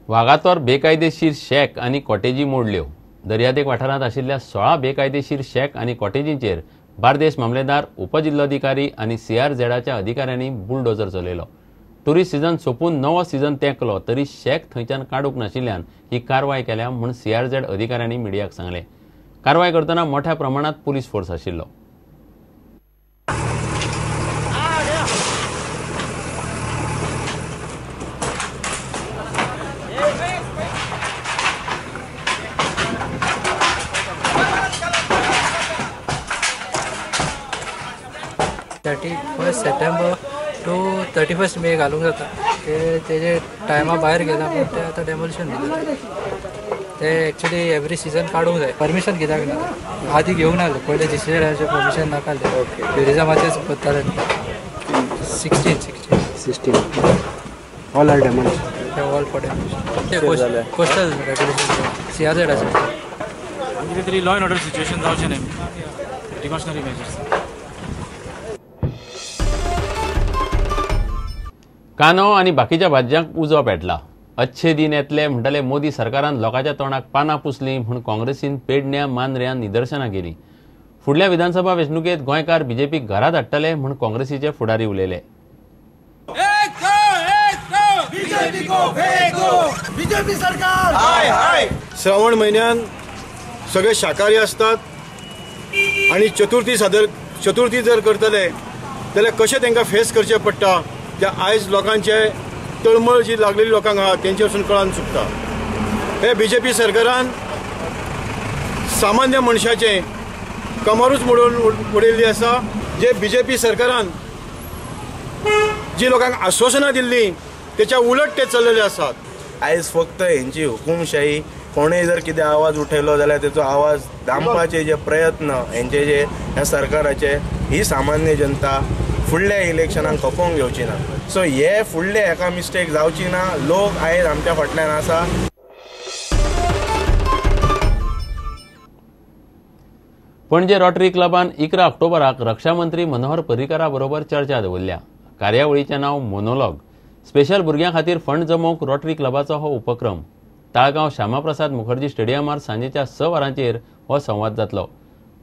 वागातोर बेकायदेशीर शेक आनी कॉटेजी मोडल्यो। दर्यादेग वाठारांत आशिल्ल्या 16 बेकायदेशीर शेक आनी कॉटेजींचेर बार्देस मामलेदार, उपजिल्लोधिकारी आनी CRZच्या अधिकाऱ्यांनी बुलडोजर चलयलो। टुरिस्ट सीझन सोंपून नवो सीझन तेंकलो तरी शेक थंयच्यान काडूंक नाशिल्ल्यान ही कारवाय केल्या म्हूण CRZ अधिकाऱ्यांनी मिडियाक सांगलें। कारवाय करतना मोठ्या प्रमाणात पुलीस फोर्स आशिल्लो। September to 31 May घालूंक जाता तेजे टायमा भायर गेला पण ते आतां डेमोलिशन दिलें ते एक्चुअली एवरी सीझन काडूंक जाय। परमिशन कित्याक ना आदी घेवंक नासलें पयले DCRचे परमिशन नाकालें ट्युरिजमाचेच करताले 16 all are demolition all for demolition coastal regulation CRZ कितें तरी लॉ एंड ऑर्डर सिच्युएशन जावचें न्ही प्रिकॉशनरी मेजर्स। कांदो आनी बाकीच्या भाज्यांक उजो पेटला। अच्छे दिन येतले म्हणटले मोदी सरकारान लोकांच्या तोंडाक पानां पुसलीं म्हूण काँग्रेसीन पेडण्या मांद्र्यान निदर्शनां केलीं। फुडल्या विधानसभा वेंचणुकेंत गोंयकार बीजेपीक घरात हाडटले म्हूण काँग्रेसीचे फुडारी उलयले। श्रावण म्हयन्यान सगळे शाकाहारी असतात आणि चतुर्थी जर करतले जाल्यार कशें तांकां फेस करचें पडटा त्या आयज लोकांचे तळमळ जी लागलेली लोकांक आहा तेंचे वचून कळून चुकता। हे बीजेपी सरकारान सामान्य मनशाचे कमरूच मोडून उडयल्ली आसा। जे बीजेपी सरकारान जी लोकांक आश्वासनां दिल्लीं तेच्या उलट ते चल्लेले आसात। आयज फक्त हेंची हुकुमशाही कोणेय जर कितें आवाज उठयलो जाल्यार तेचो आवाज दामपाचे जे प्रयत्न हेंचे जे ह्या सरकाराचे ही सामान्य जनता फुडल्या इलेक्शनाक खपोवंक घेवची ना। सो हे फुडले एका मिस्टेक जावची ना। लोक आयज आमच्या फाटल्यान आसा। पणजे रोटरी क्लबान 11 ऑक्टोबराक रक्षामंत्री मनोहर पर्रीकारा बरोबर चर्चा दवरल्या। कार्यावळीचें नांव मोनोलॉग। स्पेशल भुरग्यां खातीर फंड जमोवंक रोटरी क्लबाचो हो उपक्रम। ताळगांव श्यामाप्रसाद मुखर्जी स्टेडियमार सांजेच्या 6 वरांचेर हो संवाद जातलो।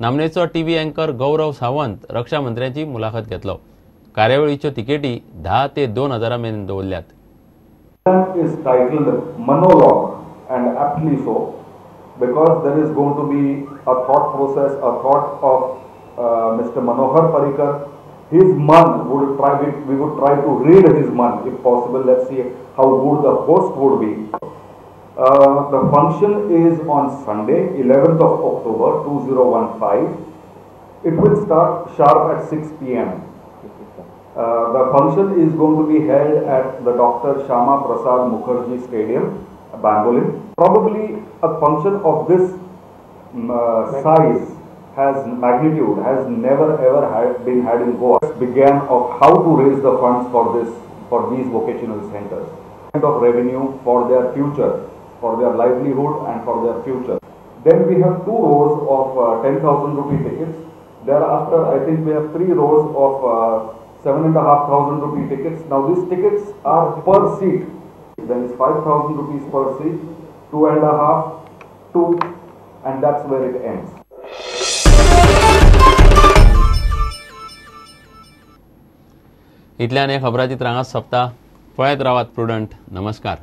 नामनेचो टीव्ही अँकर गौरव सावंत रक्षामंत्र्यांची मुलाखत घेतलो। कार्यावळीच्यो तिकेटी 10 ते 2000 मेरेन दवरल्यात। is titled Monologue and aptly so because there is going to be a thought process, a thought of Mr. Manohar Parrikar. His man we would try to read his man if possible. Let's see how good the host would be. The function is on Sunday, 11th of October 2015. It will start sharp at 6 p.m. The function is going to be held at the Dr. Shama Prasad Mukherjee Stadium, Bangalore. Probably a function of this size magnitude has never ever been had in Goa. Began of how to raise the funds for these vocational centers, kind of revenue for their future, for their livelihood and for their future. Then we have 2 rows of 10,000 rupee tickets. Thereafter, I think we have 3 rows of 7,500 rupee tickets. Now these tickets are per seat. Then it's 5,000 rupees per seat, 2.5, 2, and that's where it ends. इतल्यान हे खबराचित्रांगात सोंपता। पळयत रावात prudent. नमस्कार।